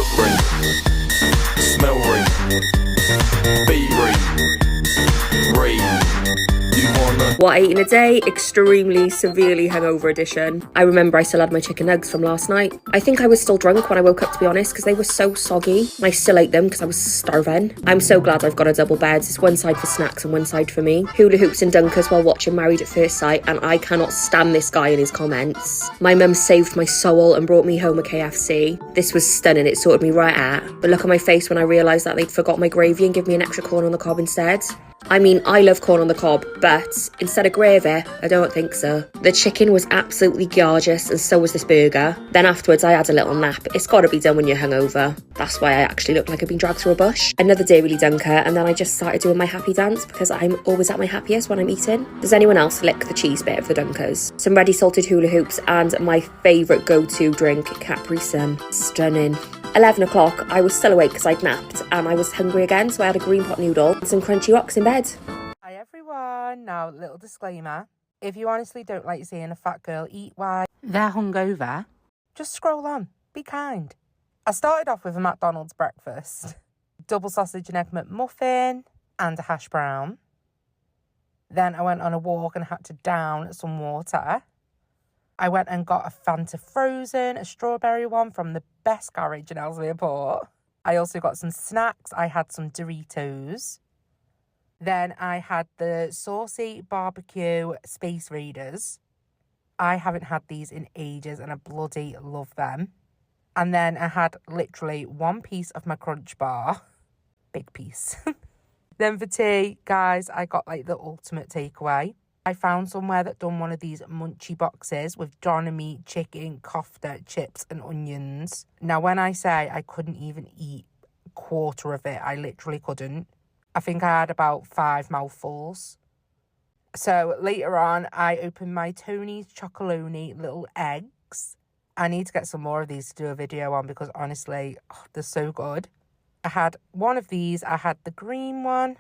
Look ring, smell ring, be ring. You wanna... What I ate in a day? Extremely severely hungover edition. I remember I still had my chicken nugs from last night. I think I was still drunk when I woke up, to be honest, because they were so soggy. And I still ate them because I was starving. I'm so glad I've got a double bed. It's one side for snacks and one side for me. Hula hoops and dunkers while watching Married at First Sight, and I cannot stand this guy and his comments. My mum saved my soul and brought me home a KFC. This was stunning. It sorted me right out. The look on my face when I realised that they'd forgot my gravy and give me an extra corn on the cob instead. I mean, I love corn on the cob, but instead of gravy, I don't think so. The chicken was absolutely gorgeous, and so was this burger. Then afterwards, I had a little nap. It's got to be done when you're hungover. That's why I actually look like I've been dragged through a bush. Another day really dunker, and then I just started doing my happy dance because I'm always at my happiest when I'm eating. Does anyone else lick the cheese bit of the dunkers? Some ready salted hula hoops, and my favourite go-to drink, Capri Sun. Stunning. 11 o'clock, I was still awake because I'd napped and I was hungry again, so I had a green pot noodle and some crunchy rocks in bed. Hi everyone, now little disclaimer, if you honestly don't like seeing a fat girl eat while they're hungover, just scroll on, be kind. I started off with a McDonald's breakfast, double sausage and egg McMuffin and a hash brown. Then I went on a walk and had to down some water. I went and got a Fanta Frozen, a strawberry one from the best garage in Ellesmere Port. I also got some snacks. I had some Doritos. Then I had the saucy barbecue Space Raiders. I haven't had these in ages and I bloody love them. And then I had literally one piece of my Crunch Bar. Big piece. Then for tea, guys, I got like the ultimate takeaway. I found somewhere that done one of these munchy boxes with doner meat, chicken, kofta, chips and onions. Now, when I say I couldn't even eat a quarter of it, I literally couldn't. I think I had about 5 mouthfuls. So later on, I opened my Tony's Chocolonely little eggs. I need to get some more of these to do a video on because honestly, they're so good. I had one of these. I had the green one.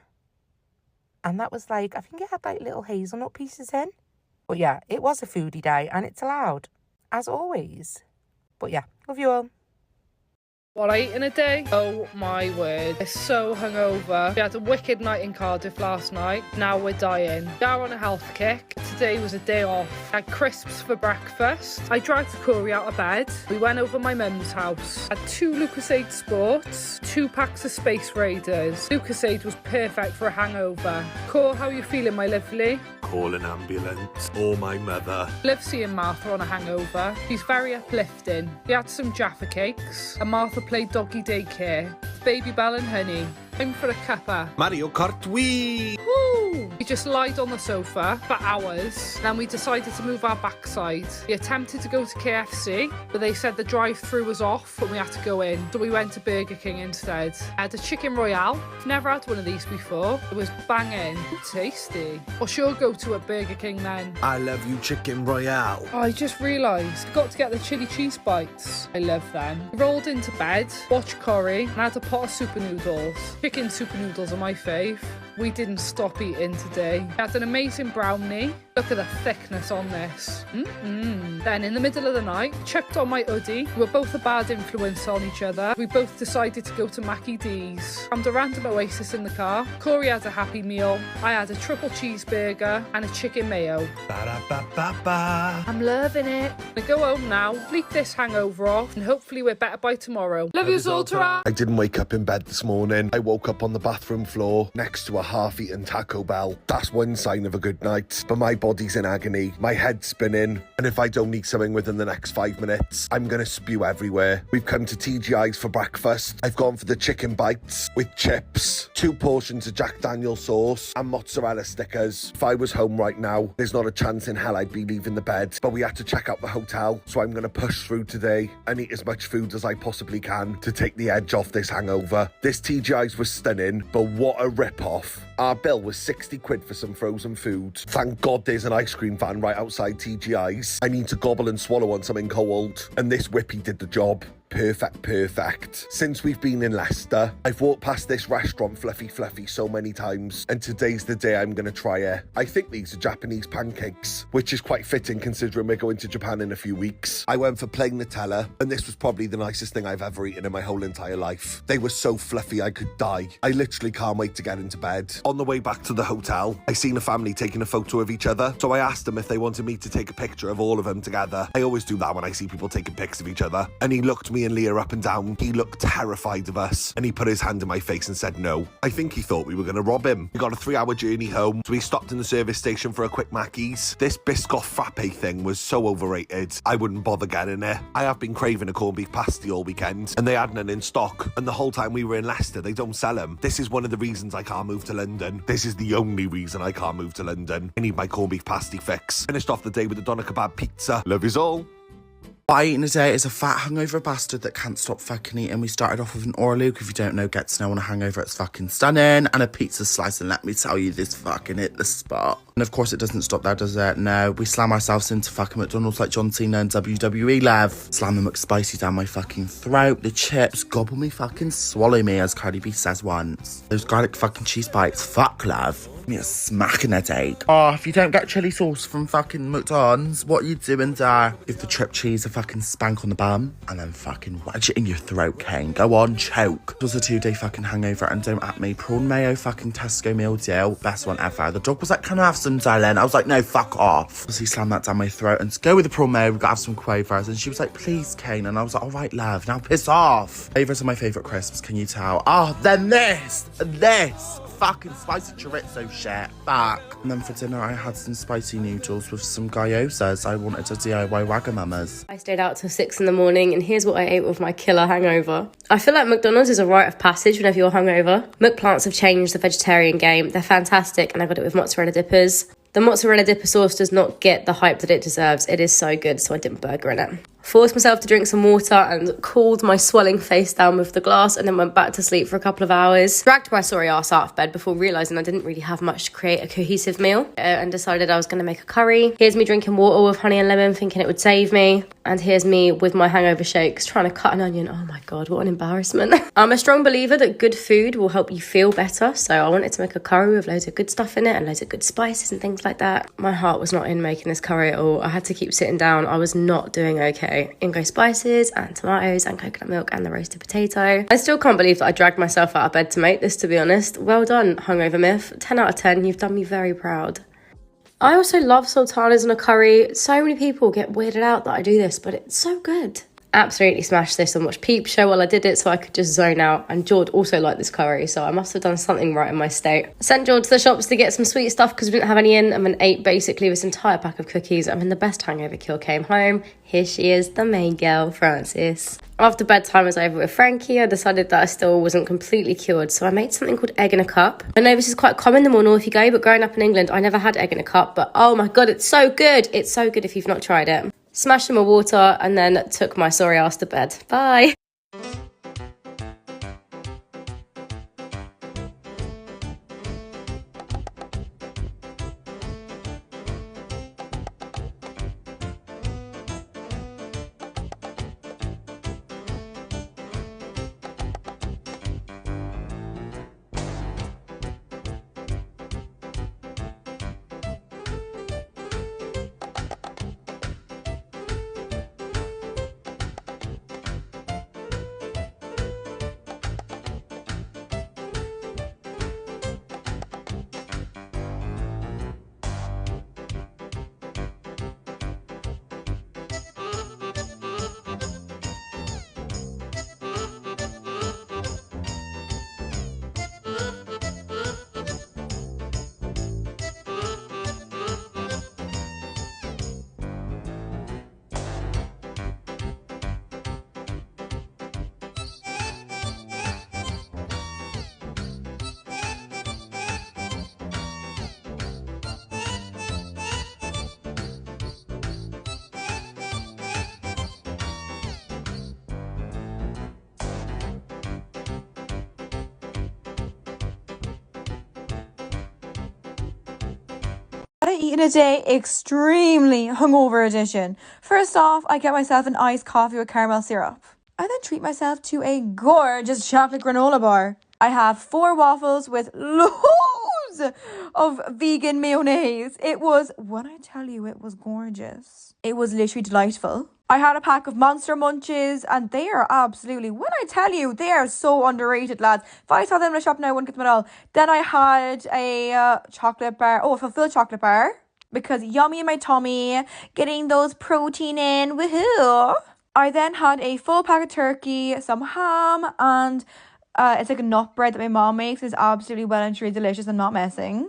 And that was like, I think it had like little hazelnut pieces in. But yeah, it was a foodie day and it's allowed, as always. But yeah, love you all. What I ate in a day? Oh my word. We're so hungover. We had a wicked night in Cardiff last night. Now we're dying. We are on a health kick. Today was a day off. I had crisps for breakfast. I dragged Corey out of bed. We went over my mum's house. Had 2 Lucasade Sports, 2 packs of Space Raiders. Lucasade was perfect for a hangover. Cor, how are you feeling, my lovely? Call an ambulance or my mother. Love seeing Martha on a hangover. She's very uplifting. We had some Jaffa cakes and Martha played doggy daycare. Baby Bell and Honey. Time for a cuppa. Mario Kart Wii! Woo! We just lied on the sofa for hours. Then we decided to move our backside. We attempted to go to KFC, but they said the drive-through was off and we had to go in. So we went to Burger King instead. I had a chicken royale. I've never had one of these before. It was banging. Tasty. What's your go-to at Burger King then? I love you chicken royale. Oh, I just realised I got to get the chili cheese bites. I love them. Rolled into bed, watched Corrie, and had a pot of super noodles. Chicken super noodles are my fave. We didn't stop eating today. We had an amazing brownie. Look at the thickness on this. Then in the middle of the night, chucked on my hoodie. We were both a bad influence on each other. We both decided to go to Mackie D's. Found a random Oasis in the car. Corey had a Happy Meal. I had a triple cheeseburger and a chicken mayo. Ba-da-ba-ba-ba. I'm loving it. I go home now, sleep this hangover off, and hopefully we're better by tomorrow. Love you, Zoltara. I didn't wake up in bed this morning. I woke up on the bathroom floor next to a half-eaten Taco Bell. That's one sign of a good night. But my body's in agony, my head's spinning, and if I don't eat something within the next 5 minutes, I'm gonna spew everywhere. We've come to TGI's for breakfast. I've gone for the chicken bites with chips, 2 portions of Jack Daniel's sauce and mozzarella stickers. If I was home right now, there's not a chance in hell I'd be leaving the bed, but we had to check out the hotel, so I'm gonna push through today and eat as much food as I possibly can to take the edge off this hangover. This TGI's was stunning, but what a rip-off. Our bill was 60 quid for some frozen food. Thank God there's an ice cream van right outside TGI's. I need to gobble and swallow on something cold, and this whippy did the job. perfect. Since we've been in Leicester, I've walked past this restaurant, Fluffy, so many times, and today's the day I'm going to try it. I think these are Japanese pancakes, which is quite fitting considering we're going to Japan in a few weeks. I went for plain Nutella, and this was probably the nicest thing I've ever eaten in my whole entire life. They were so fluffy I could die. I literally can't wait to get into bed. On the way back to the hotel, I seen a family taking a photo of each other, so I asked them if they wanted me to take a picture of all of them together. I always do that when I see people taking pics of each other. And he looked me and Leah up and down. He looked terrified of us, and he put his hand in my face and said no. I think he thought we were going to rob him. We got a 3-hour journey home, so we stopped in the service station for a quick Mackey's. This Biscoff frappe thing was so overrated, I wouldn't bother getting it. I have been craving a corned beef pasty all weekend, and they had none in stock, and the whole time we were in Leicester, they don't sell them. This is one of the reasons I can't move to London. This is the only reason I can't move to London. I need my corned beef pasty fix. Finished off the day with a doner kebab pizza. Love is all. What I eat in a day is a fat hungover bastard that can't stop fucking eating. We started off with an Orlook. If you don't know, get to know on a hangover, it's fucking stunning. And a pizza slice, and let me tell you, this fucking hit the spot. And of course it doesn't stop there, does it? No, we slam ourselves into fucking McDonald's like John Cena and WWE Lev. Slam the McSpicy down my fucking throat. The chips gobble me, fucking swallow me, as Cardi B says once. Those garlic fucking cheese bites, fuck love. Me a smacking headache. Oh, if you don't get chili sauce from fucking McDonald's, what are you doing there? Give the trip cheese a fucking spank on the bum, and then fucking wedge it in your throat, Kane. Go on, choke. It was a 2-day fucking hangover, and don't at me. Prawn mayo fucking Tesco meal deal. Best one ever. The dog was like, can I have some, darling? I was like, no, fuck off. So he slammed that down my throat, and to go with the prawn mayo, we've got to have some quavers. And she was like, please, Kane. And I was like, all right, love, now piss off. Favourites are my favourite crisps, can you tell? Oh, then this. Fucking spicy chorizo shit. Fuck. And then for dinner, I had some spicy noodles with some gyozas. I wanted to DIY Wagamamas. I stayed out till 6 in the morning, and here's what I ate with my killer hangover. I feel like McDonald's is a rite of passage whenever you're hungover. McPlants have changed the vegetarian game. They're fantastic, and I got it with mozzarella dippers. The mozzarella dipper sauce does not get the hype that it deserves. It is so good, so I dipped burger in it. Forced myself to drink some water and cooled my swelling face down with the glass, and then went back to sleep for a couple of hours. Dragged my sorry ass out of bed before realising I didn't really have much to create a cohesive meal, and decided I was going to make a curry. Here's me drinking water with honey and lemon, thinking it would save me. And here's me with my hangover shakes, trying to cut an onion. Oh my God, what an embarrassment. I'm a strong believer that good food will help you feel better, so I wanted to make a curry with loads of good stuff in it and loads of good spices and things like that. My heart was not in making this curry at all. I had to keep sitting down. I was not doing okay. In go spices and tomatoes and coconut milk and the roasted potato. I still can't believe that I dragged myself out of bed to make this, to be honest. Well done, Hungover Myth. 10 out of 10, you've done me very proud. I also love sultanas in a curry. So many people get weirded out that I do this, but it's so good. Absolutely smashed this and watched Peep Show while I did it so I could just zone out. And George also liked this curry, so I must have done something right in my state. I sent George to the shops to get some sweet stuff because we didn't have any in, and then ate basically this entire pack of cookies. And then the best hangover kill came home. Here she is, the main girl, Frances. After bedtime was over with Frankie, I decided that I still wasn't completely cured, so I made something called egg in a cup. I know this is quite common the more north you go, but growing up in England, I never had egg in a cup, but oh my God, it's so good. It's so good if you've not tried it. Smashed them with water and then took my sorry ass to bed. Bye. I eat in a day extremely hungover edition. First off, I get myself an iced coffee with caramel syrup. I then treat myself to a gorgeous chocolate granola bar. I have 4 waffles with loads of vegan mayonnaise. It was, when I tell you, it was gorgeous. It was literally delightful. I had a pack of Monster Munches, and they are absolutely, when I tell you, they are so underrated, lads. If I saw them in a shop now, I wouldn't get them at all. Then I had a chocolate bar, a fulfilled chocolate bar, because yummy in my tummy, getting those protein in, woohoo. I then had a full pack of turkey, some ham, and it's like a nut bread that my mom makes. It's absolutely well and truly delicious. I'm not messing.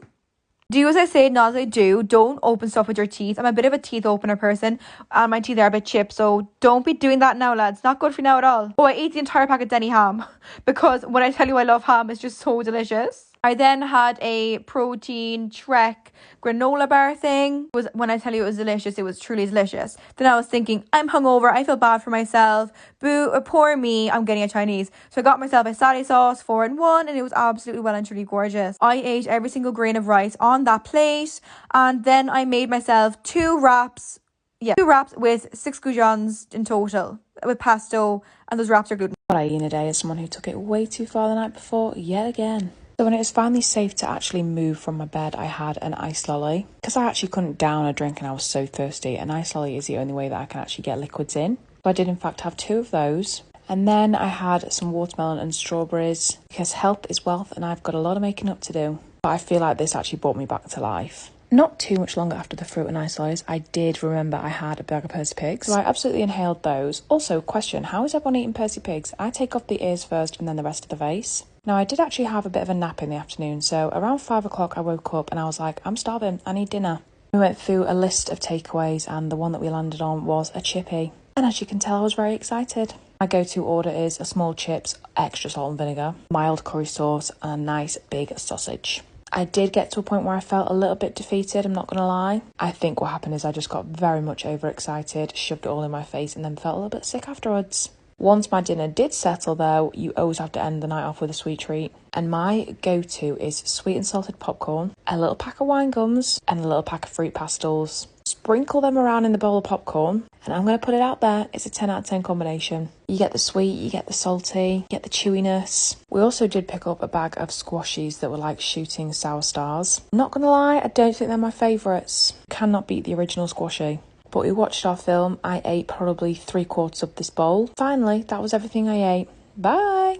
Do as I say, not as I do. Don't open stuff with your teeth. I'm a bit of a teeth opener person, and my teeth are a bit chipped, so don't be doing that now, lads. Not good for you now at all. Oh, I ate the entire pack of Denny ham because when I tell you I love ham, it's just so delicious. I then had a protein Trek granola bar thing. When I tell you it was delicious, it was truly delicious. Then I was thinking, I'm hungover, I feel bad for myself. Boo, poor me, I'm getting a Chinese. So I got myself a satay sauce 4-in-1, and it was absolutely well and truly gorgeous. I ate every single grain of rice on that plate, and then I made myself 2 wraps. Yeah, 2 wraps with 6 goujons in total with pesto, and those wraps are gluten. What I eat in a day is someone who took it way too far the night before, yet again. So when it was finally safe to actually move from my bed, I had an ice lolly. Because I actually couldn't down a drink and I was so thirsty, an ice lolly is the only way that I can actually get liquids in. So I did in fact have 2 of those. And then I had some watermelon and strawberries, because health is wealth and I've got a lot of making up to do. But I feel like this actually brought me back to life. Not too much longer after the fruit and ice lollies, I did remember I had a bag of Percy Pigs. So I absolutely inhaled those. Also, question, how is everyone eating Percy Pigs? I take off the ears first and then the rest of the vase. Now, I did actually have a bit of a nap in the afternoon, so around 5 o'clock I woke up and I was like, I'm starving, I need dinner. We went through a list of takeaways and the one that we landed on was a chippy. And as you can tell, I was very excited. My go-to order is a small chips, extra salt and vinegar, mild curry sauce, and a nice big sausage. I did get to a point where I felt a little bit defeated, I'm not going to lie. I think what happened is I just got very much overexcited, shoved it all in my face, and then felt a little bit sick afterwards. Once my dinner did settle though, you always have to end the night off with a sweet treat. And my go-to is sweet and salted popcorn, a little pack of wine gums, and a little pack of fruit pastels. Sprinkle them around in the bowl of popcorn, and I'm going to put it out there, it's a 10 out of 10 combination. You get the sweet, you get the salty, you get the chewiness. We also did pick up a bag of squashies that were like shooting sour stars. Not going to lie, I don't think they're my favourites. Cannot beat the original squashy. But we watched our film, I ate probably 3/4 of this bowl. Finally, that was everything I ate. Bye!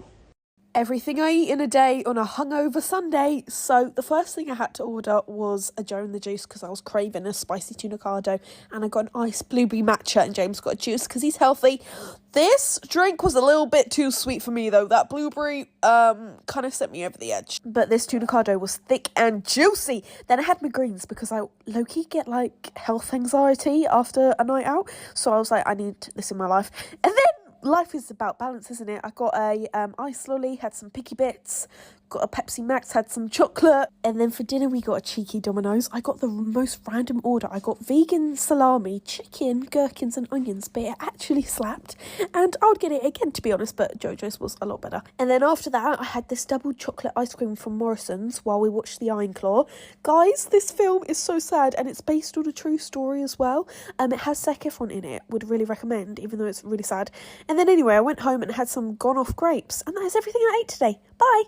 Everything I eat in a day on a hungover Sunday. So the first thing I had to order was a Joe and the Juice because I was craving a spicy tuna cardo, and I got an iced blueberry matcha, and James got a juice because he's healthy. This drink was a little bit too sweet for me though. That blueberry kind of sent me over the edge. But this tuna cardo was thick and juicy. Then I had my greens because I low-key get like health anxiety after a night out. So I was like, I need this in my life. And then life is about balance, isn't it? I got a ice lolly, had some picky bits, got a Pepsi Max, had some chocolate, and then for dinner we got a cheeky Domino's. I got the most random order. I got vegan salami, chicken, gherkins and onions, but it actually slapped, and I would get it again to be honest, but Jojo's was a lot better. And then after that I had this double chocolate ice cream from Morrison's while we watched The Iron Claw. Guys, this film is so sad, and it's based on a true story as well. It has Zac Efron in it, would really recommend, even though it's really sad. And then anyway, I went home and had some gone off grapes, and that is everything I ate today. Bye!